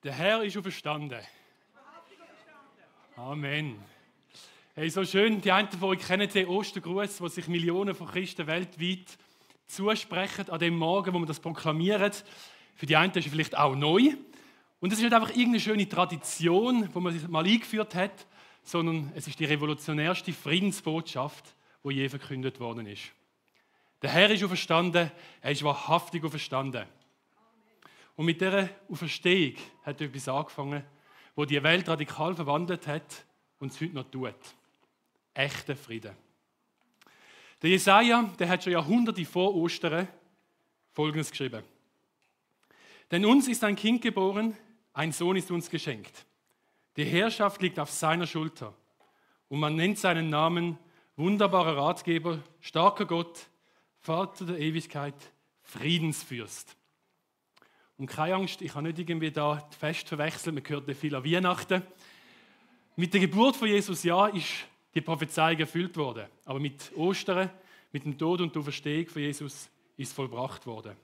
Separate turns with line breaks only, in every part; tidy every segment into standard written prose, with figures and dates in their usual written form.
Der Herr ist auferstanden. Amen. Hey, so schön, die einen von euch kennen den Ostergruß, wo sich Millionen von Christen weltweit zusprechen an dem Morgen, wo wir das proklamieren. Für die einen ist es vielleicht auch neu. Und es ist nicht einfach irgendeine schöne Tradition, die man sich mal eingeführt hat, sondern es ist die revolutionärste Friedensbotschaft, die je verkündet worden ist. Der Herr ist auferstanden, er ist wahrhaftig auferstanden. Und mit dieser Auferstehung hat etwas angefangen, wo die Welt radikal verwandelt hat und es heute noch tut. Echter Frieden. Der Jesaja, der hat schon Jahrhunderte vor Ostern Folgendes geschrieben. Denn uns ist ein Kind geboren, ein Sohn ist uns geschenkt. Die Herrschaft liegt auf seiner Schulter. Und man nennt seinen Namen wunderbarer Ratgeber, starker Gott, Vater der Ewigkeit, Friedensfürst. Und keine Angst, ich habe nicht irgendwie da die Feste verwechselt, man hört viel an Weihnachten. Mit der Geburt von Jesus, ja, ist die Prophezeiung erfüllt worden. Aber mit Ostern, mit dem Tod und der Auferstehung von Jesus ist es vollbracht worden.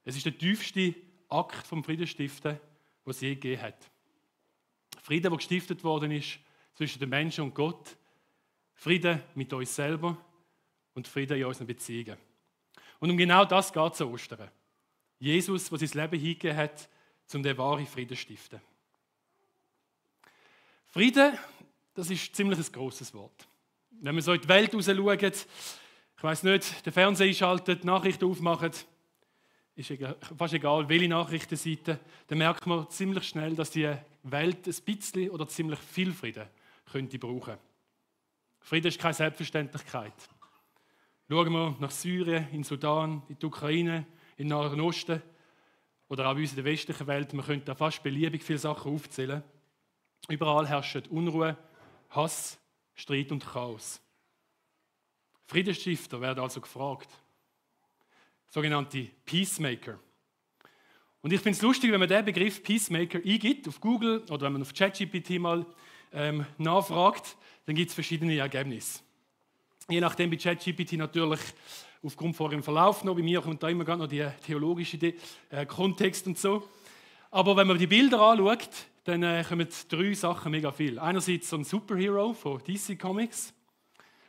Es ist der tiefste Akt vom Friedensstiften, den es je gegeben hat. Frieden, der gestiftet worden ist zwischen den Menschen und Gott. Frieden mit uns selber und Frieden in unseren Beziehungen. Und um genau das geht es an Ostern. Jesus, der sein Leben hingegeben hat, um den wahren Frieden zu stiften. Frieden, das ist ziemlich ein grosses Wort. Wenn wir so in die Welt raus schauen, ich weiss nicht, den Fernseher einschalten, die Nachrichten aufmachen, ist fast egal, welche Nachrichtenseite, dann merkt man ziemlich schnell, dass die Welt ein bisschen oder ziemlich viel Frieden könnte brauchen. Frieden ist keine Selbstverständlichkeit. Schauen wir nach Syrien, in Sudan, in die Ukraine, im Nahen Osten oder auch bei uns in der westlichen Welt, man könnte da fast beliebig viele Sachen aufzählen. Überall herrschen Unruhe, Hass, Streit und Chaos. Friedensstifter werden also gefragt. Sogenannte Peacemaker. Und ich finde es lustig, wenn man den Begriff Peacemaker eingibt auf Google oder wenn man auf ChatGPT mal nachfragt, dann gibt es verschiedene Ergebnisse. Je nachdem bei ChatGPT natürlich aufgrund von ihrem Verlauf noch, bei mir kommt da immer gerade noch der theologische Kontext und so. Aber wenn man die Bilder anschaut, dann kommen 3 Sachen mega viel. Einerseits so ein Superhero von DC Comics,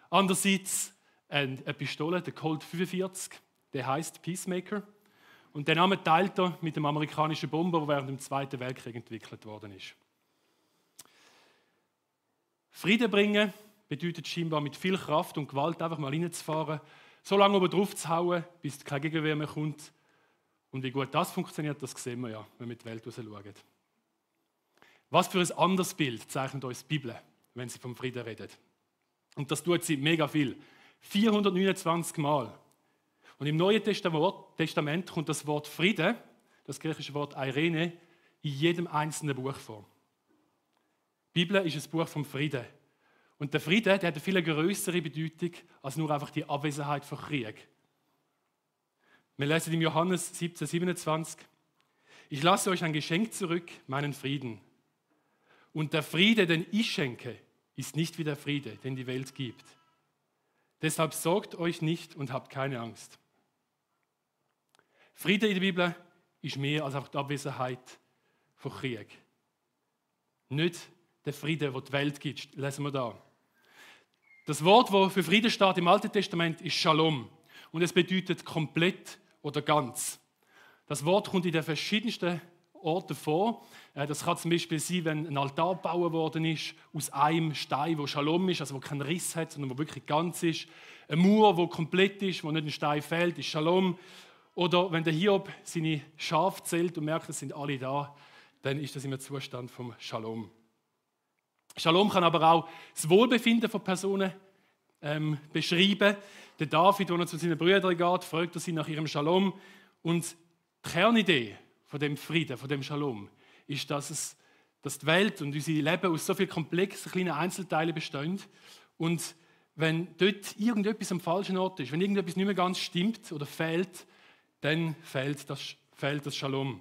andererseits eine Pistole, der Colt 45, der heißt Peacemaker. Und den Namen teilt er mit dem amerikanischen Bomber, der während dem Zweiten Weltkrieg entwickelt worden ist. Frieden bringen bedeutet scheinbar mit viel Kraft und Gewalt einfach mal reinzufahren, so lange oben drauf zu hauen, bis keine Gegenwehr mehr kommt. Und wie gut das funktioniert, das sehen wir ja, wenn wir in die Welt raus schauen. Was für ein anderes Bild zeichnet uns die Bibel, wenn sie vom Frieden redet. Und das tut sie mega viel. 429 Mal. Und im Neuen Testament kommt das Wort Frieden, das griechische Wort Eirene, in jedem einzelnen Buch vor. Die Bibel ist ein Buch vom Frieden. Und der Frieden, der hat eine viel größere Bedeutung als nur einfach die Abwesenheit von Krieg. Wir lesen im Johannes 17,27: Ich lasse euch ein Geschenk zurück, meinen Frieden. Und der Friede, den ich schenke, ist nicht wie der Friede, den die Welt gibt. Deshalb sorgt euch nicht und habt keine Angst. Friede in der Bibel ist mehr als einfach die Abwesenheit von Krieg. Nicht der Friede, den die Welt gibt, lesen wir da. Das Wort, das für Frieden steht im Alten Testament, ist Shalom. Und es bedeutet komplett oder ganz. Das Wort kommt in den verschiedensten Orten vor. Das kann zum Beispiel sein, wenn ein Altar gebaut worden ist, aus einem Stein, wo Shalom ist, also wo keinen Riss hat, sondern wo wirklich ganz ist. Ein Mauer, wo komplett ist, wo nicht ein Stein fehlt, ist Shalom. Oder wenn der Hiob seine Schafe zählt und merkt, es sind alle da, dann ist das im Zustand vom Shalom. Shalom kann aber auch das Wohlbefinden von Personen beschreiben. Der David, als er zu seinen Brüdern geht, fragt er sie nach ihrem Shalom. Und die Kernidee von dem Frieden, von dem Shalom, ist, dass die Welt und unser Leben aus so vielen komplexen kleinen Einzelteilen bestehen. Und wenn dort irgendetwas am falschen Ort ist, wenn irgendetwas nicht mehr ganz stimmt oder fehlt, dann fehlt das Shalom.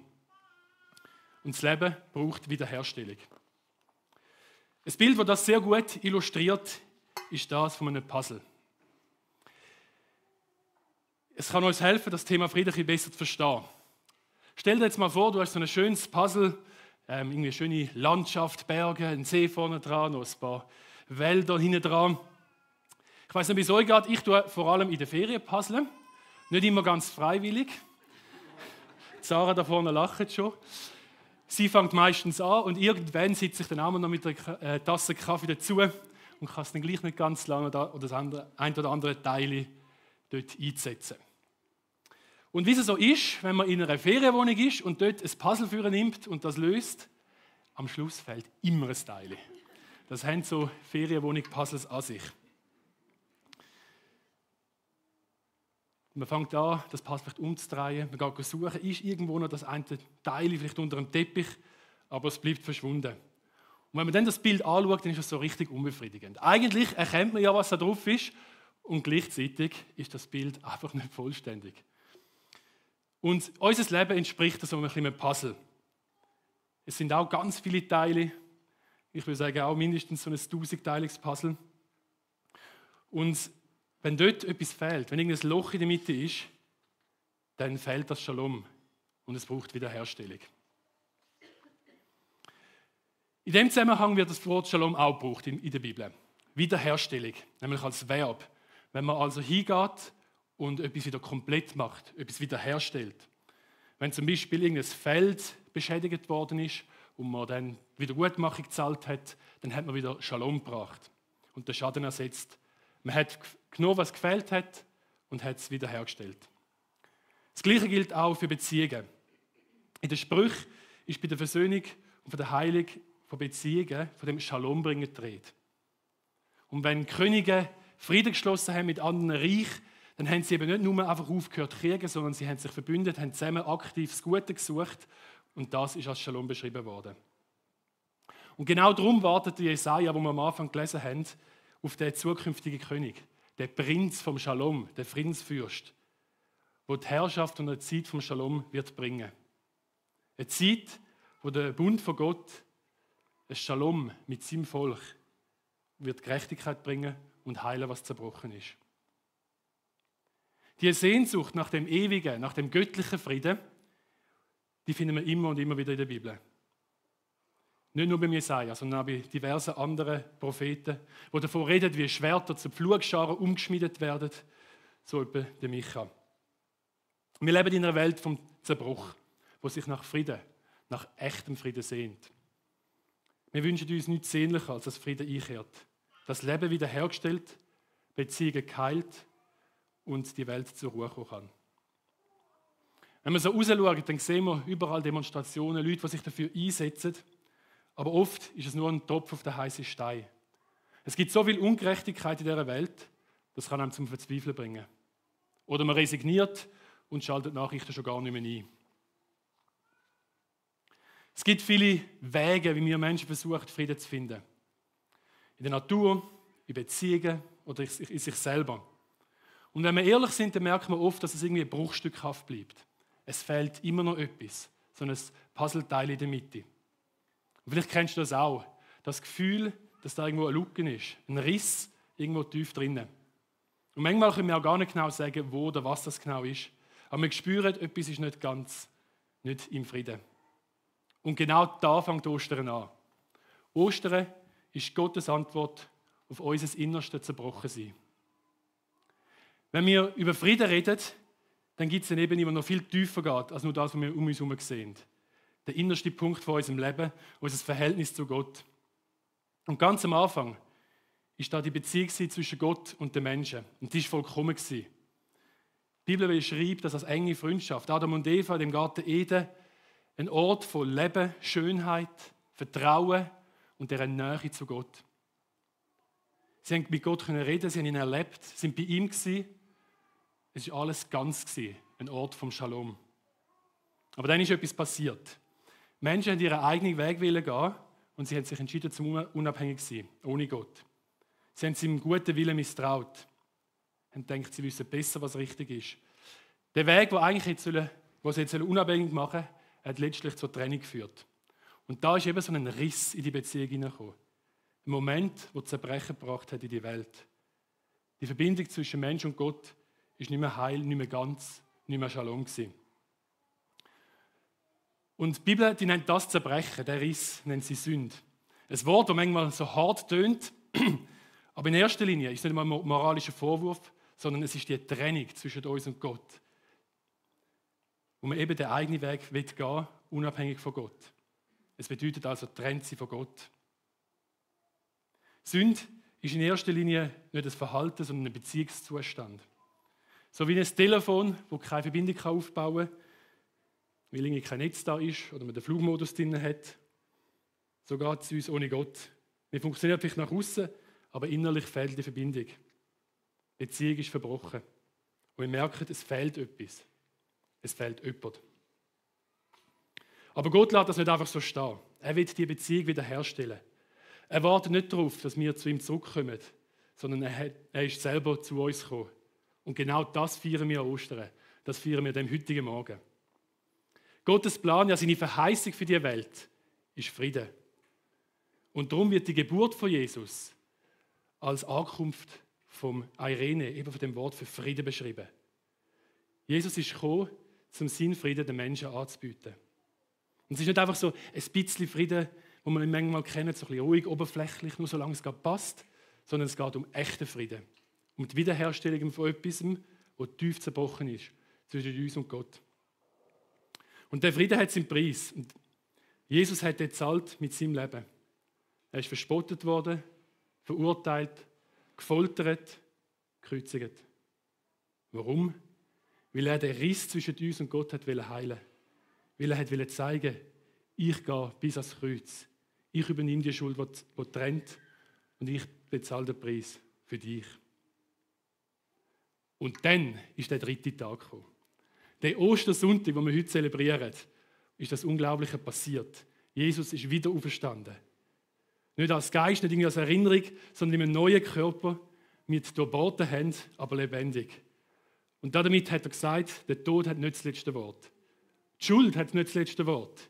Und das Leben braucht Wiederherstellung. Ein Bild, das das sehr gut illustriert, ist das von einem Puzzle. Es kann uns helfen, das Thema Frieden ein bisschen besser zu verstehen. Stell dir jetzt mal vor, du hast so ein schönes Puzzle, irgendwie eine schöne Landschaft, Berge, ein See vorne dran, noch ein paar Wälder hinten dran. Ich weiss nicht, wie es euch geht. Ich tue vor allem in den Ferien puzzeln. Nicht immer ganz freiwillig. Sarah da vorne lacht schon. Sie fängt meistens an und irgendwann sitze ich dann auch noch mit einer Tasse Kaffee dazu und kann es dann gleich nicht ganz lange oder das ein oder andere Teil dort einsetzen. Und wie es so ist, wenn man in einer Ferienwohnung ist und dort ein Puzzle für nimmt und das löst, am Schluss fällt immer ein Teil. Das haben so Ferienwohnung-Puzzles an sich. Man fängt an, das Puzzle vielleicht umzudrehen, man geht suchen, ist irgendwo noch das eine Teil vielleicht unter dem Teppich, aber es bleibt verschwunden. Und wenn man dann das Bild anschaut, dann ist es so richtig unbefriedigend. Eigentlich erkennt man ja, was da drauf ist, und gleichzeitig ist das Bild einfach nicht vollständig. Und unser Leben entspricht so ein bisschen einem Puzzle. Es sind auch ganz viele Teile, ich würde sagen auch mindestens so ein 1000-teiliges Puzzle. Und wenn dort etwas fehlt, wenn irgendein Loch in der Mitte ist, dann fehlt das Shalom und es braucht Wiederherstellung. In dem Zusammenhang wird das Wort Shalom auch gebraucht in der Bibel. Wiederherstellung, nämlich als Verb. Wenn man also hingeht und etwas wieder komplett macht, etwas wiederherstellt. Wenn zum Beispiel irgendein Feld beschädigt worden ist und man dann Wiedergutmachung gezahlt hat, dann hat man wieder Shalom gebracht und den Schaden ersetzt. Man hat genommen, was gefehlt hat und hat es wiederhergestellt. Das Gleiche gilt auch für Beziehungen. In den Sprüchen ist bei der Versöhnung und von der Heilung von Beziehungen, von dem Schalombringen die Rede. Und wenn Könige Frieden geschlossen haben mit anderen Reichen, dann haben sie eben nicht nur einfach aufgehört zu kriegen, sondern sie haben sich verbündet, haben zusammen aktiv das Gute gesucht und das ist als Shalom beschrieben worden. Und genau darum wartet Jesaja, wo wir am Anfang gelesen haben, auf den zukünftigen König, den Prinz vom Shalom, den Friedensfürst, der die Herrschaft und eine Zeit vom Shalom wird bringen. Eine Zeit, wo der Bund von Gott, ein Shalom mit seinem Volk, wird Gerechtigkeit bringen und heilen, was zerbrochen ist. Die Sehnsucht nach dem ewigen, nach dem göttlichen Frieden, die finden wir immer und immer wieder in der Bibel. Nicht nur bei Jesaja, sondern auch bei diversen anderen Propheten, die davon reden, wie Schwerter zu Pflugscharen umgeschmiedet werden, so etwa der Micha. Wir leben in einer Welt vom Zerbruch, wo sich nach Frieden, nach echtem Frieden sehnt. Wir wünschen uns nichts sehnlicher, als dass Frieden einkehrt, das Leben wiederhergestellt, Beziehungen geheilt und die Welt zur Ruhe kommen kann. Wenn wir so rausschauen, dann sehen wir überall Demonstrationen, Leute, die sich dafür einsetzen. Aber oft ist es nur ein Tropfen auf den heißen Stein. Es gibt so viel Ungerechtigkeit in dieser Welt, das kann einem zum Verzweifeln bringen. Oder man resigniert und schaltet Nachrichten schon gar nicht mehr ein. Es gibt viele Wege, wie wir Menschen versuchen, Frieden zu finden. In der Natur, in Beziehungen oder in sich selber. Und wenn wir ehrlich sind, dann merkt man oft, dass es irgendwie bruchstückhaft bleibt. Es fehlt immer noch etwas, so ein Puzzleteil in der Mitte. Und vielleicht kennst du das auch, das Gefühl, dass da irgendwo ein Lücken ist, ein Riss irgendwo tief drinnen. Und manchmal können wir auch gar nicht genau sagen, wo oder was das genau ist. Aber wir spüren, etwas ist nicht ganz, nicht im Frieden. Und genau da fängt Ostern an. Ostern ist Gottes Antwort auf unser innerstes Zerbrochensein. Wenn wir über Frieden reden, dann gibt es eine Ebene, die noch viel tiefer geht, als nur das, was wir um uns herum sehen. Der innerste Punkt von unserem Leben, unser Verhältnis zu Gott. Und ganz am Anfang ist da die Beziehung zwischen Gott und den Menschen. Und die war vollkommen. Die Bibel beschreibt das als enge Freundschaft. Adam und Eva in dem Garten Eden, ein Ort von Leben, Schönheit, Vertrauen und deren Nähe zu Gott. Sie haben mit Gott reden, sie haben ihn erlebt, sind bei ihm gewesen. Es war alles ganz gewesen, ein Ort vom Shalom. Aber dann ist etwas passiert. Menschen haben ihren eigenen Weg gehen und sie haben sich entschieden, zum unabhängig zu sein, ohne Gott. Sie haben seinem guten Willen misstraut und denken, sie wissen besser, was richtig ist. Der Weg, den sie jetzt unabhängig machen sollen, hat letztlich zur Trennung geführt. Und da ist eben so ein Riss in die Beziehung hineingekommen. Ein Moment, wo Zerbrechen gebracht hat in die Welt. Die Verbindung zwischen Mensch und Gott ist nicht mehr heil, nicht mehr ganz, nicht mehr Shalom gewesen. Und die Bibel, die nennt das Zerbrechen, der Riss nennt sie Sünde. Ein Wort, das manchmal so hart tönt, aber in erster Linie ist es nicht mal ein moralischer Vorwurf, sondern es ist die Trennung zwischen uns und Gott. Wo man eben den eigenen Weg gehen will, unabhängig von Gott. Es bedeutet also, trennt sie von Gott. Sünde ist in erster Linie nicht ein Verhalten, sondern ein Beziehungszustand. So wie ein Telefon, das keine Verbindung aufbauen kann, weil irgendwie kein Netz da ist oder man den Flugmodus drin hat. So geht es uns ohne Gott. Wir funktionieren vielleicht nach außen, aber innerlich fehlt die Verbindung. Die Beziehung ist verbrochen. Und wir merken, es fehlt etwas. Es fehlt jemand. Aber Gott lässt das nicht einfach so stehen. Er will die Beziehung wiederherstellen. Er wartet nicht darauf, dass wir zu ihm zurückkommen, sondern er ist selber zu uns gekommen. Und genau das feiern wir an Ostern. Das feiern wir dem heutigen Morgen. Gottes Plan, ja seine Verheißung für die Welt, ist Frieden. Und darum wird die Geburt von Jesus als Ankunft vom Eirene, eben von dem Wort für Frieden beschrieben. Jesus ist gekommen, zum seinen Frieden den Menschen anzubieten. Und es ist nicht einfach so ein bisschen Frieden, wo man ihn manchmal kennt, so ein bisschen ruhig, oberflächlich, nur solange es gerade passt, sondern es geht um echten Frieden. Um die Wiederherstellung von etwas, das tief zerbrochen ist zwischen uns und Gott. Und der Frieden hat seinen Preis. Und Jesus hat den gezahlt mit seinem Leben. Er ist verspottet worden, verurteilt, gefoltert, gekreuzigt. Warum? Weil er den Riss zwischen uns und Gott heilen wollte. Weil er wollte zeigen, ich gehe bis ans Kreuz. Ich übernehme die Schuld, die trennt, und ich bezahle den Preis für dich. Und dann ist der dritte Tag gekommen. Der Ostersonntag, den wir heute zelebrieren, ist das Unglaubliche passiert. Jesus ist wieder auferstanden. Nicht als Geist, nicht irgendwie als Erinnerung, sondern in einem neuen Körper mit durchbohrten Händen, aber lebendig. Und damit hat er gesagt, der Tod hat nicht das letzte Wort. Die Schuld hat nicht das letzte Wort.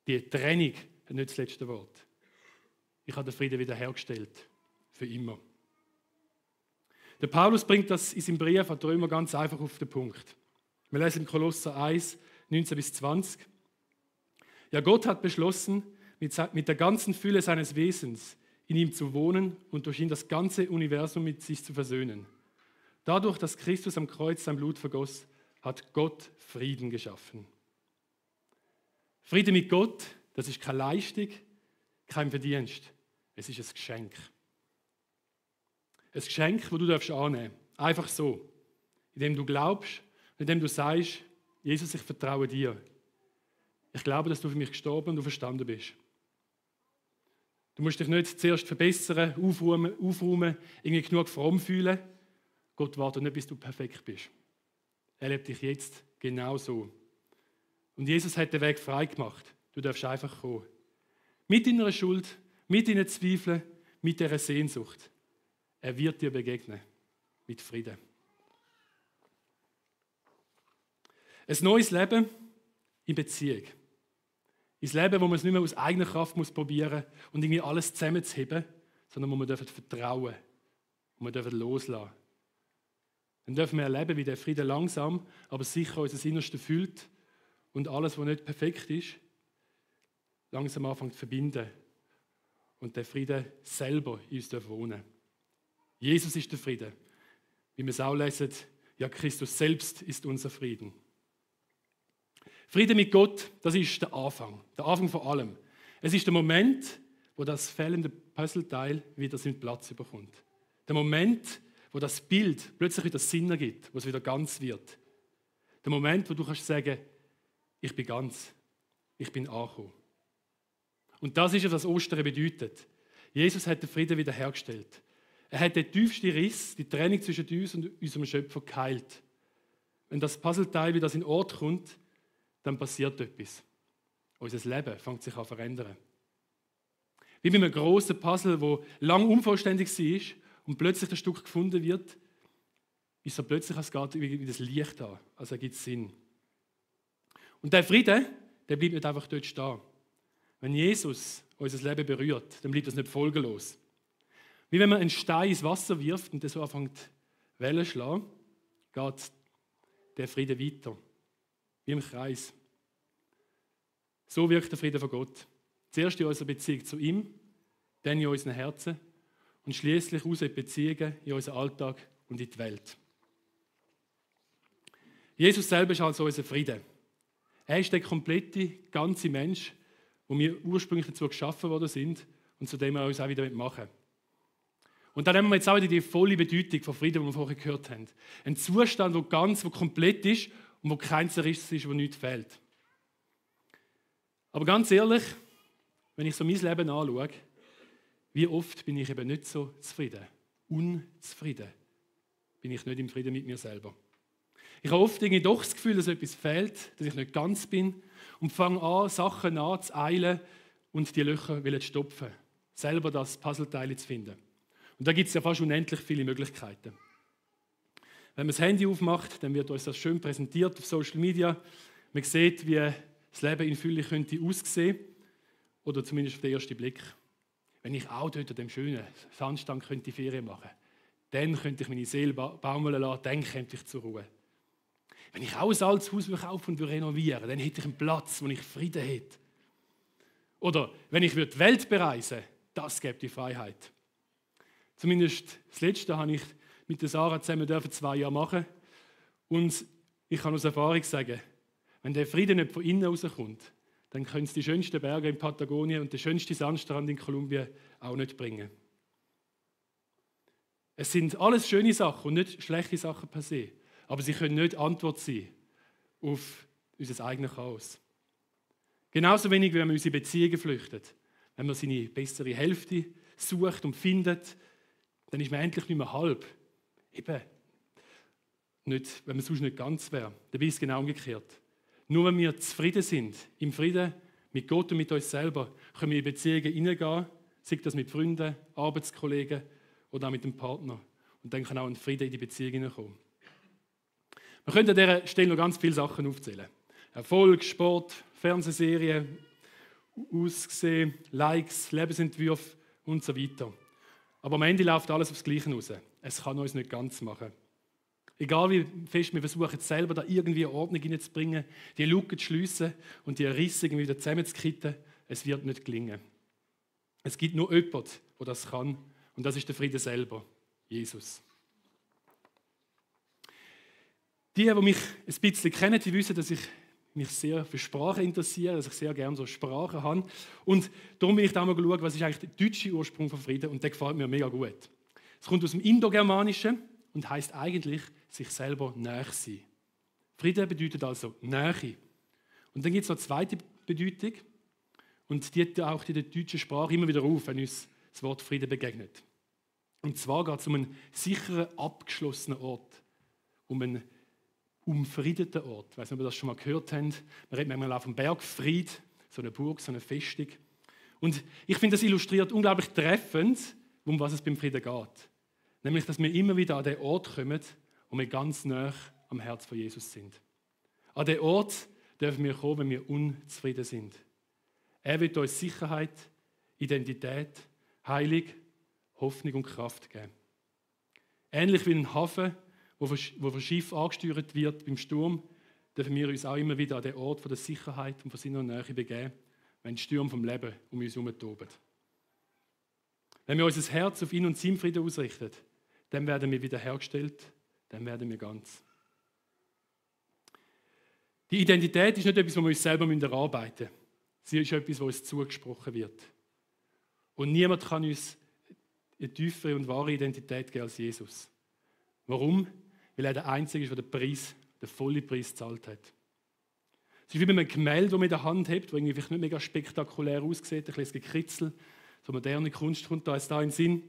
Die Trennung hat nicht das letzte Wort. Ich habe den Frieden wiederhergestellt. Für immer. Der Paulus bringt das in seinem Brief an die Römer ganz einfach auf den Punkt. Wir lesen im Kolosser 1, 19 bis 20. Ja, Gott hat beschlossen, mit der ganzen Fülle seines Wesens in ihm zu wohnen und durch ihn das ganze Universum mit sich zu versöhnen. Dadurch, dass Christus am Kreuz sein Blut vergoss, hat Gott Frieden geschaffen. Friede mit Gott, das ist keine Leistung, kein Verdienst. Es ist ein Geschenk. Ein Geschenk, das du annehmen darfst. Einfach so. Indem du glaubst, indem du sagst, Jesus, ich vertraue dir. Ich glaube, dass du für mich gestorben und du verstanden bist. Du musst dich nicht zuerst verbessern, aufräumen, irgendwie genug fromm fühlen. Gott wartet nicht, bis du perfekt bist. Er lebt dich jetzt genau so. Und Jesus hat den Weg frei gemacht. Du darfst einfach kommen. Mit deiner Schuld, mit deinen Zweifeln, mit dieser Sehnsucht. Er wird dir begegnen. Mit Frieden. Ein neues Leben in Beziehung. Ein Leben, wo man es nicht mehr aus eigener Kraft probieren muss und irgendwie alles zusammenzuheben, sondern wo wir vertrauen dürfen, wo wir loslassen dürfen. Dann dürfen wir erleben, wie der Frieden langsam, aber sicher unser Innerste füllt und alles, was nicht perfekt ist, langsam anfängt zu verbinden und der Frieden selber in uns wohnen darf. Jesus ist der Frieden. Wie wir es auch lesen, ja, Christus selbst ist unser Frieden. Frieden mit Gott, das ist der Anfang von allem. Es ist der Moment, wo das fehlende Puzzleteil wieder seinen Platz bekommt. Der Moment, wo das Bild plötzlich wieder Sinn ergibt, wo es wieder ganz wird. Der Moment, wo du kannst sagen, ich bin ganz, ich bin angekommen. Und das ist, was Ostern bedeutet. Jesus hat den Frieden wiederhergestellt. Er hat den tiefsten Riss, die Trennung zwischen uns und unserem Schöpfer geheilt. Wenn das Puzzleteil wieder an den Ort kommt, dann passiert etwas. Unser Leben fängt sich an zu verändern. Wie bei einem grossen Puzzle, das lang unvollständig war und plötzlich das Stück gefunden wird, ist es plötzlich, als geht wie das Licht an. Also ergibt es Sinn. Und der Frieden, der bleibt nicht einfach dort stehen. Wenn Jesus unser Leben berührt, dann bleibt das nicht folgenlos. Wie wenn man einen Stein ins Wasser wirft und der so anfängt Wellen zu schlagen, geht der Frieden weiter. Wie im Kreis. So wirkt der Friede von Gott. Zuerst in unserer Beziehung zu ihm, dann in unseren Herzen und schließlich aus in die Beziehungen, in unseren Alltag und in die Welt. Jesus selber ist also unser Friede. Er ist der komplette, ganze Mensch, wo wir ursprünglich dazu geschaffen worden sind und zu dem wir uns auch wieder machen. Und dann nehmen wir jetzt auch wieder die volle Bedeutung von Frieden, die wir vorher gehört haben. Ein Zustand, der komplett ist und wo kein Zerriss ist, wo nichts fehlt. Aber ganz ehrlich, wenn ich so mein Leben anschaue, wie oft bin ich eben nicht so zufrieden, unzufrieden. Bin ich nicht im Frieden mit mir selber. Ich habe oft irgendwie doch das Gefühl, dass etwas fehlt, dass ich nicht ganz bin und fange an, Sachen anzueilen und die Löcher zu stopfen. Selber das Puzzleteil zu finden. Und da gibt es ja fast unendlich viele Möglichkeiten. Wenn man das Handy aufmacht, dann wird uns das schön präsentiert auf Social Media. Man sieht, wie das Leben in Fülle könnte aussehen, oder zumindest auf den ersten Blick. Wenn ich auch dort an dem schönen Sandstrand könnte Ferien machen, dann könnte ich meine Seele baumeln lassen, dann käme ich zur Ruhe. Wenn ich auch ein altes Haus kaufen und renovieren, dann hätte ich einen Platz, wo ich Frieden hätte. Oder wenn ich die Welt bereisen würde, das gäbe die Freiheit. Zumindest das Letzte habe ich mit der Sarah zusammen 2 Jahre machen. Und ich kann aus Erfahrung sagen, wenn der Frieden nicht von innen rauskommt, dann können es die schönsten Berge in Patagonien und der schönste Sandstrand in Kolumbien auch nicht bringen. Es sind alles schöne Sachen und nicht schlechte Sachen per se. Aber sie können nicht Antwort sein auf unser eigenes Chaos. Genauso wenig, wie wenn man unsere Beziehungen flüchtet. Wenn man seine bessere Hälfte sucht und findet, dann ist man endlich nicht mehr halb. Eben, nicht, wenn man sonst nicht ganz wäre. Dabei ist es genau umgekehrt. Nur wenn wir zufrieden sind, im Frieden mit Gott und mit uns selber, können wir in Beziehungen hineingehen, sei das mit Freunden, Arbeitskollegen oder auch mit dem Partner. Und dann kann auch ein Frieden in die Beziehung hineinkommen. Wir können an dieser Stelle noch ganz viele Sachen aufzählen. Erfolg, Sport, Fernsehserien, Aussehen, Likes, Lebensentwürfe und so weiter. Aber am Ende läuft alles aufs Gleiche raus. Es kann uns nicht ganz machen. Egal wie fest wir versuchen, selber da irgendwie Ordnung hineinzubringen, die Lücken zu schliessen und die Risse wieder zusammenzukitten, es wird nicht gelingen. Es gibt nur jemanden, der das kann, und das ist der Friede selber, Jesus. Die mich ein bisschen kennen, die wissen, dass ich mich sehr für Sprachen interessiere, dass ich sehr gerne so Sprachen habe. Und darum bin ich da mal geschaut, was ist eigentlich der deutsche Ursprung von Frieden, und der gefällt mir mega gut. Es kommt aus dem Indogermanischen und heisst eigentlich, sich selber nahe sein. Frieden bedeutet also Nähe. Und dann gibt es noch eine zweite Bedeutung, und die taucht in der deutschen Sprache immer wieder auf, wenn uns das Wort Frieden begegnet. Und zwar geht es um einen sicheren, abgeschlossenen Ort, um einen umfriedeten Ort. Ich weiß nicht, ob ihr das schon mal gehört habt. Man redet manchmal auch vom Bergfried, so eine Burg, so eine Festung. Und ich finde, das illustriert unglaublich treffend, um was es beim Frieden geht. Nämlich, dass wir immer wieder an den Ort kommen, wo wir ganz nah am Herz von Jesus sind. An den Ort dürfen wir kommen, wenn wir unzufrieden sind. Er wird uns Sicherheit, Identität, Heilung, Hoffnung und Kraft geben. Ähnlich wie ein Hafen, wo von Schiff angesteuert wird beim Sturm, dürfen wir uns auch immer wieder an den Ort von der Sicherheit und von seiner Nähe begeben, wenn die Stürme vom Leben um uns herum toben. Wenn wir unser Herz auf ihn und seinen Frieden ausrichten, dann werden wir wiederhergestellt, dann werden wir ganz. Die Identität ist nicht etwas, was wir uns selber erarbeiten müssen. Sie ist etwas, was uns zugesprochen wird. Und niemand kann uns eine tiefere und wahre Identität geben als Jesus. Warum? Weil er der Einzige ist, der den vollen Preis gezahlt hat. Es ist wie bei einem Gemälde, das man in der Hand hat, das irgendwie vielleicht nicht mega spektakulär aussieht, ein bisschen Gekritzel. So moderne Kunst kommt da jetzt da in den Sinn.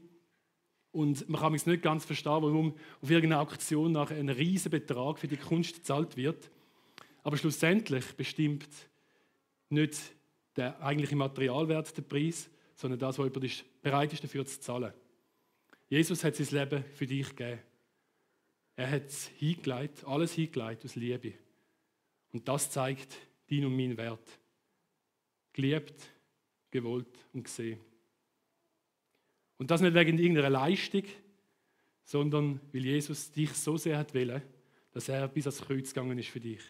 Und man kann es nicht ganz verstehen, warum auf irgendeine Auktion nachher ein riesiger Betrag für die Kunst gezahlt wird. Aber schlussendlich bestimmt nicht der eigentliche Materialwert den Preis, sondern das, was jemand bereit ist, dafür zu zahlen. Jesus hat sein Leben für dich gegeben. Er hat es hingelegt, alles hingelegt aus Liebe. Und das zeigt dein und mein Wert. Geliebt, gewollt und gesehen. Und das nicht wegen irgendeiner Leistung, sondern weil Jesus dich so sehr hat wollen, dass er bis ans Kreuz gegangen ist für dich.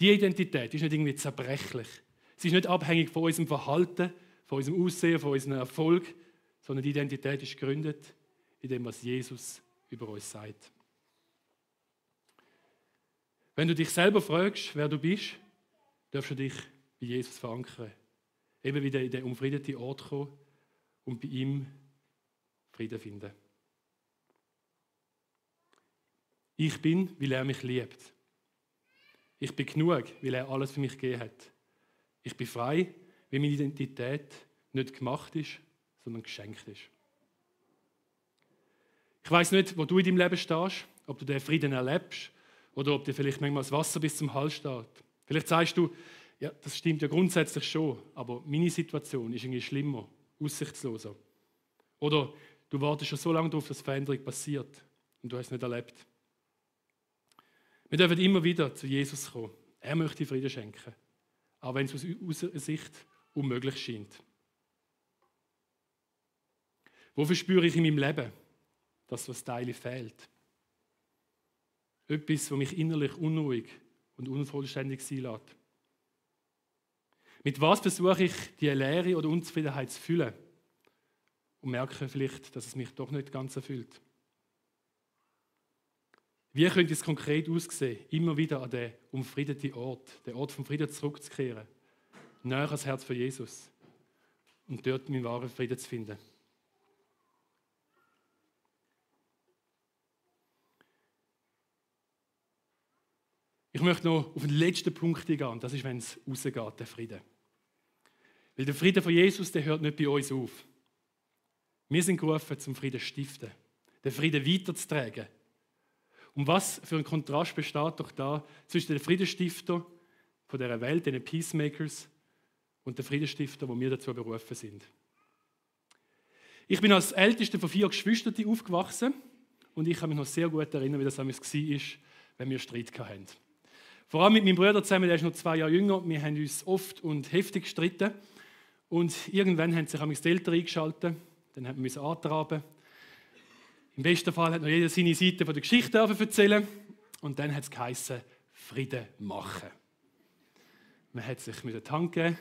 Diese Identität ist nicht irgendwie zerbrechlich. Sie ist nicht abhängig von unserem Verhalten, von unserem Aussehen, von unserem Erfolg, sondern die Identität ist gegründet in dem, was Jesus über uns sagt. Wenn du dich selber fragst, wer du bist, darfst du dich bei Jesus verankern. Eben wieder in den umfriedeten Ort kommen und bei ihm Frieden finden. Ich bin, weil er mich liebt. Ich bin genug, weil er alles für mich gegeben hat. Ich bin frei, weil meine Identität nicht gemacht ist, sondern geschenkt ist. Ich weiss nicht, wo du in deinem Leben stehst, ob du den Frieden erlebst oder ob dir vielleicht manchmal das Wasser bis zum Hals steht. Vielleicht sagst du, ja, das stimmt ja grundsätzlich schon, aber meine Situation ist irgendwie schlimmer, aussichtsloser. Oder du wartest schon so lange darauf, dass Veränderung passiert und du hast es nicht erlebt. Wir dürfen immer wieder zu Jesus kommen. Er möchte Frieden schenken, auch wenn es aus unserer Sicht unmöglich scheint. Wofür spüre ich in meinem Leben, dass was Teile fehlt? Etwas, was mich innerlich unruhig und unvollständig sein lässt. Mit was versuche ich, die Leere oder Unzufriedenheit zu füllen? Und merke vielleicht, dass es mich doch nicht ganz erfüllt. Wie könnte es konkret aussehen, immer wieder an den umfriedeten Ort, den Ort vom Frieden zurückzukehren, näher ans Herz von Jesus und dort meinen wahren Frieden zu finden? Ich möchte noch auf den letzten Punkt eingehen, das ist, wenn es rausgeht, der Frieden. Weil der Frieden von Jesus, der hört nicht bei uns auf. Wir sind gerufen, zum Frieden zu stiften, den Frieden weiterzutragen. Und was für ein Kontrast besteht doch da zwischen den Friedensstifter von dieser Welt, den Peacemakers, und den Friedensstifter, wo wir dazu berufen sind. Ich bin als ältester von 4 Geschwistern aufgewachsen und ich kann mich noch sehr gut erinnern, wie das damals war, wenn wir Streit hatten. Vor allem mit meinem Bruder zusammen, der ist noch 2 Jahre jünger. Wir haben uns oft und heftig gestritten. Und irgendwann haben sich die Eltern eingeschaltet. Dann haben wir antraben. Im besten Fall hat noch jeder seine Seite von der Geschichte erzählen. Und dann hat es geheißen, Frieden machen. Man hat sich mit der Hand gegeben,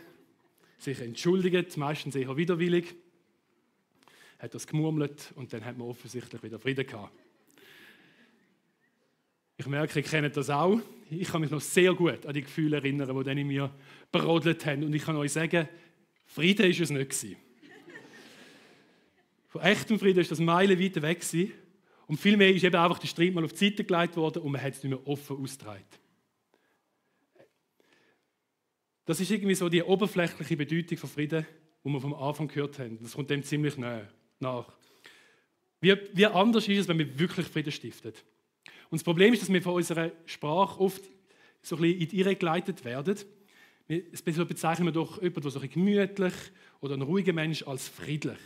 sich entschuldigt, meistens eher widerwillig. Hat das gemurmelt und dann hat man offensichtlich wieder Frieden gehabt. Ich merke, ihr kennt das auch. Ich kann mich noch sehr gut an die Gefühle erinnern, die dann in mir brodelt haben. Und ich kann euch sagen, Frieden war es nicht gewesen. Von echtem Frieden war das meilenweit weg gewesen. Und vielmehr ist eben einfach der Streit mal auf die Seite gelegt worden und man hat es nicht mehr offen ausgetragen. Das ist irgendwie so die oberflächliche Bedeutung von Frieden, die wir vom Anfang gehört haben. Das kommt dem ziemlich nach. Wie anders ist es, wenn wir wirklich Frieden stiften? Und das Problem ist, dass wir von unserer Sprache oft so ein bisschen in die Irre geleitet werden. Das bezeichnen wir doch jemanden, der so ein gemütlich oder ein ruhiger Mensch als friedlich.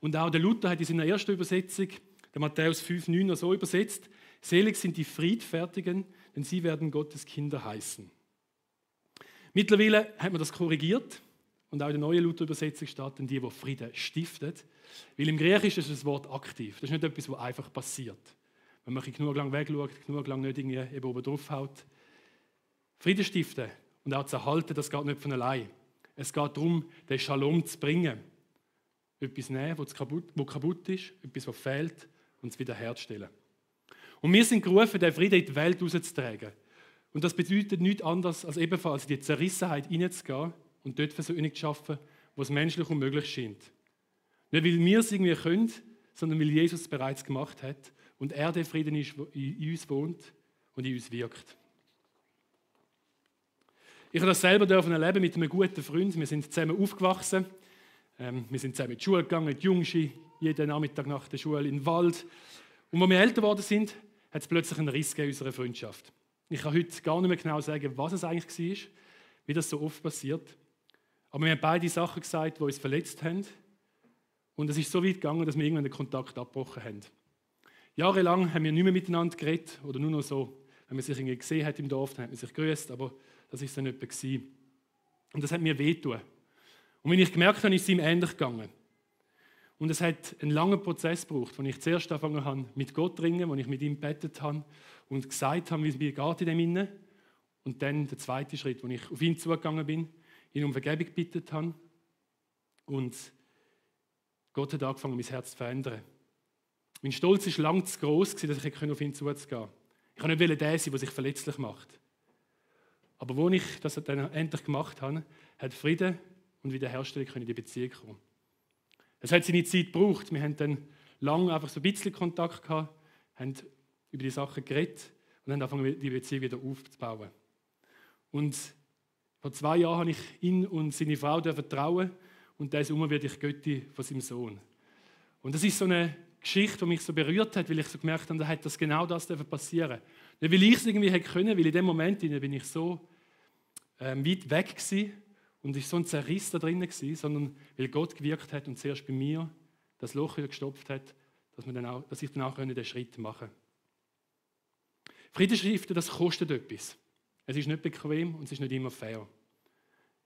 Und auch der Luther hat in seiner ersten Übersetzung, der Matthäus 5,9 so übersetzt: Selig sind die Friedfertigen, denn sie werden Gottes Kinder heißen. Mittlerweile hat man das korrigiert und auch in der neuen Luther-Übersetzung steht dann die Frieden stiftet. Weil im Griechischen ist das Wort aktiv. Das ist nicht etwas, was einfach passiert. Wenn man genug lang wegschaut, genug lang nicht irgendwie eben oben drauf haut. Frieden stiften und auch zu erhalten, das geht nicht von allein. Es geht darum, den Shalom zu bringen. Etwas nehmen, was kaputt ist, etwas, was fehlt, und es wiederherzustellen. Und wir sind gerufen, den Frieden in die Welt rauszutragen. Und das bedeutet nichts anderes, als ebenfalls in die Zerrissenheit hineinzugehen und dort Versöhnung zu schaffen, wo es menschlich unmöglich scheint. Nicht, weil wir es irgendwie können, sondern weil Jesus es bereits gemacht hat und er der Frieden ist, der in uns wohnt und in uns wirkt. Ich habe das selber erleben mit einem guten Freund. Wir sind zusammen aufgewachsen. Wir sind zusammen in die Schule gegangen, die Jungschi, jeden Nachmittag nach der Schule in den Wald. Und als wir älter geworden sind, hat es plötzlich einen Riss in unserer Freundschaft. Ich kann heute gar nicht mehr genau sagen, was es eigentlich war, wie das so oft passiert. Aber wir haben beide Sachen gesagt, die uns verletzt haben. Und es ist so weit gegangen, dass wir irgendwann den Kontakt abgebrochen haben. Jahrelang haben wir nicht mehr miteinander geredet oder nur noch so, wenn man sich irgendwie gesehen hat im Dorf, dann hat man sich gegrüßt, aber das war dann nicht mehr. Und das hat mir wehgetan. Und wenn ich gemerkt habe, ist es ihm ähnlich gegangen. Und es hat einen langen Prozess gebraucht, wo ich zuerst angefangen habe, mit Gott zu ringen, wo ich mit ihm gebetet habe und gesagt habe, wie es mir geht in dem Innen. Und dann der zweite Schritt, wo ich auf ihn zugegangen bin, ihn um Vergebung gebeten habe. Und Gott hat angefangen, mein Herz zu verändern. Mein Stolz war lange zu gross, dass ich auf ihn zugehen konnte. Ich wollte nicht der sein, der sich verletzlich macht. Aber als ich das dann endlich gemacht habe, hat Frieden und Wiederherstellung in die Beziehung kommen. Es hat seine Zeit gebraucht. Wir haben dann lange einfach so ein bisschen Kontakt gehabt, haben über die Sachen geredet und haben angefangen, die Beziehung wieder aufzubauen. Und vor 2 Jahren habe ich ihn und seine Frau vertrauen und der ist unwürdig Götti von seinem Sohn. Und das ist so eine Geschichte, die mich so berührt hat, weil ich so gemerkt habe, da hat das genau das passieren. Nicht weil ich es irgendwie hätte können, weil in dem Moment bin ich so weit weg gewesen und ist so ein Zerriss da drin gewesen, sondern weil Gott gewirkt hat und zuerst bei mir das Loch wieder gestopft hat, dass ich dann auch den Schritt machen konnte. Frieden stiften, das kostet etwas. Es ist nicht bequem und es ist nicht immer fair.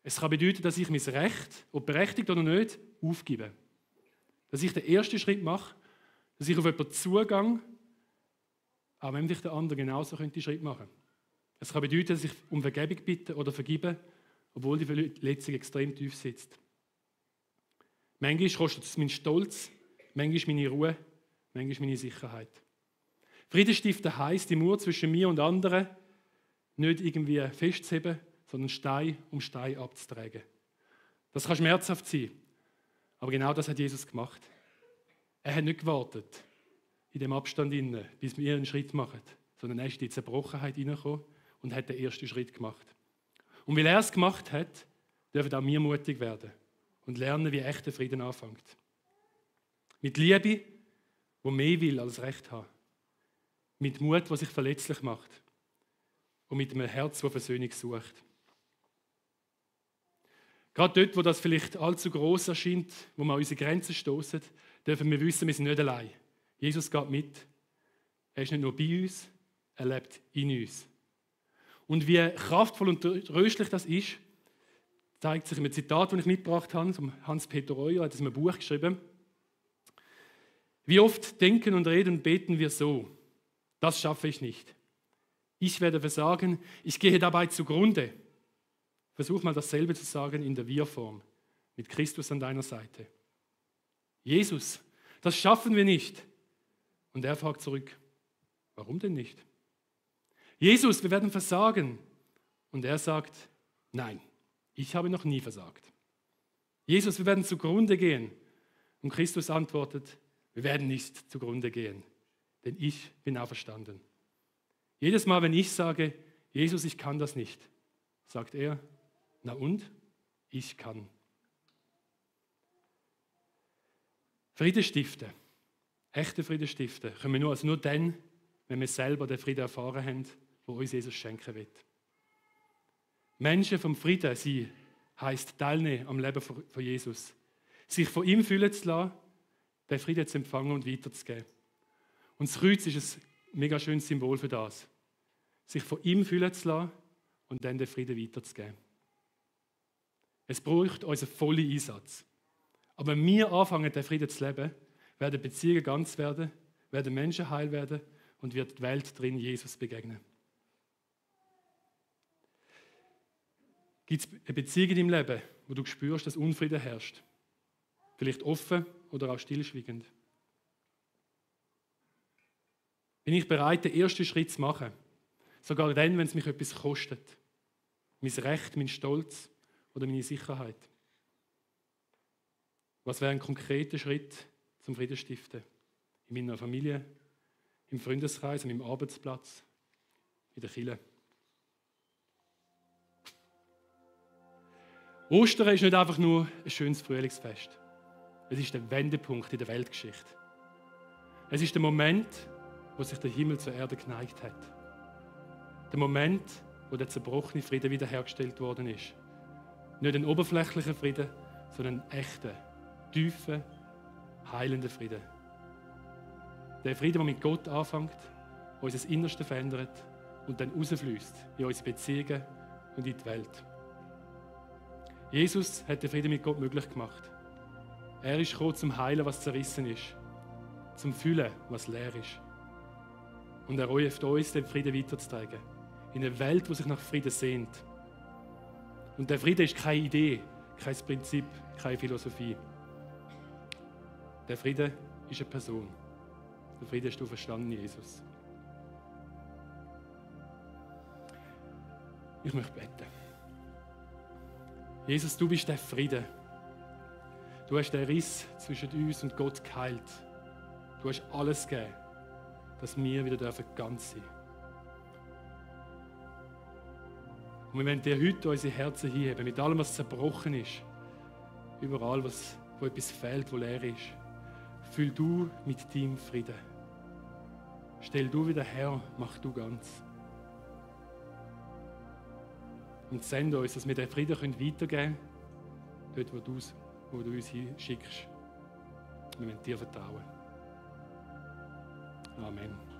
Es kann bedeuten, dass ich mein Recht, ob berechtigt oder nicht, aufgebe. Dass ich den ersten Schritt mache, dass ich auf jemanden zugehe, auch wenn vielleicht der andere genauso den Schritt machen könnte. Es kann bedeuten, dass ich um Vergebung bitte oder vergebe, obwohl die Verletzung extrem tief sitzt. Manchmal kostet es meinen Stolz, manchmal meine Ruhe, manchmal meine Sicherheit. Frieden stiften heisst, die Mauer zwischen mir und anderen nicht irgendwie festzuheben, sondern Stein um Stein abzutragen. Das kann schmerzhaft sein, aber genau das hat Jesus gemacht. Er hat nicht gewartet in dem Abstand, bis wir einen Schritt machen, sondern er ist in die Zerbrochenheit hineingekommen und hat den ersten Schritt gemacht. Und weil er es gemacht hat, dürfen auch wir mutig werden und lernen, wie echter Frieden anfängt. Mit Liebe, die mehr will als Recht hat. Mit Mut, der sich verletzlich macht. Und mit einem Herz, das Versöhnung sucht. Gerade dort, wo das vielleicht allzu gross erscheint, wo wir an unsere Grenzen stoßen, dürfen wir wissen, wir sind nicht allein. Jesus geht mit. Er ist nicht nur bei uns, er lebt in uns. Und wie kraftvoll und tröstlich das ist, zeigt sich in einem Zitat, das ich mitgebracht habe, von Hans-Peter Reuer, hat es in einem Buch geschrieben. Wie oft denken und reden und beten wir so: Das schaffe ich nicht. Ich werde versagen, ich gehe dabei zugrunde. Versuch mal dasselbe zu sagen in der Wir-Form, mit Christus an deiner Seite. Jesus, das schaffen wir nicht. Und er fragt zurück: Warum denn nicht? Jesus, wir werden versagen. Und er sagt: Nein, ich habe noch nie versagt. Jesus, wir werden zugrunde gehen. Und Christus antwortet: Wir werden nicht zugrunde gehen, denn ich bin auferstanden. Jedes Mal, wenn ich sage: Jesus, ich kann das nicht, sagt er: Na und? Ich kann. Frieden stiften, echte Frieden stiften, können wir nur dann, wenn wir selber den Frieden erfahren haben, den uns Jesus schenken will. Menschen vom Frieden sein, heisst teilnehmen am Leben von Jesus. Sich von ihm fühlen zu lassen, den Frieden zu empfangen und weiterzugeben. Und das Kreuz ist ein mega schönes Symbol für das. Sich von ihm fühlen zu lassen und dann den Frieden weiterzugeben. Es braucht unseren vollen Einsatz. Aber wenn wir anfangen, den Frieden zu leben, werden Beziehungen ganz werden, werden Menschen heil werden und wird die Welt drin Jesus begegnen. Gibt es eine Beziehung in deinem Leben, wo du spürst, dass Unfrieden herrscht? Vielleicht offen oder auch stillschweigend. Bin ich bereit, den ersten Schritt zu machen? Sogar dann, wenn es mich etwas kostet. Mein Recht, mein Stolz oder meine Sicherheit. Was wäre ein konkreter Schritt zum Frieden stiften? In meiner Familie, im Freundeskreis, an meinem Arbeitsplatz, in der Kirche. Ostern ist nicht einfach nur ein schönes Frühlingsfest. Es ist der Wendepunkt in der Weltgeschichte. Es ist der Moment, wo sich der Himmel zur Erde geneigt hat. Der Moment, wo der zerbrochene Frieden wiederhergestellt worden ist. Nicht ein oberflächlicher Frieden, sondern ein echter, tiefer, heilender Frieden. Der Frieden, der mit Gott anfängt, unser Innerste verändert und dann rausfließt in unsere Beziehungen und in die Welt. Jesus hat den Frieden mit Gott möglich gemacht. Er ist gekommen, zum Heilen, was zerrissen ist, zum Füllen, was leer ist. Und er ruft uns, den Frieden weiterzutragen, in eine Welt, die sich nach Frieden sehnt. Und der Friede ist keine Idee, kein Prinzip, keine Philosophie. Der Friede ist eine Person. Der Friede hast du verstanden, Jesus. Ich möchte beten. Jesus, du bist der Friede. Du hast den Riss zwischen uns und Gott geheilt. Du hast alles gegeben, dass wir wieder ganz sein dürfen. Und wir wollen dir heute unsere Herzen hinheben, mit allem, was zerbrochen ist. Überall, wo etwas fehlt, wo leer ist. Füll du mit deinem Frieden. Stell du wieder her, mach du ganz. Und sende uns, dass wir den Frieden weitergeben können, dort, wo du uns hinschickst. Wir wollen dir vertrauen. Amen.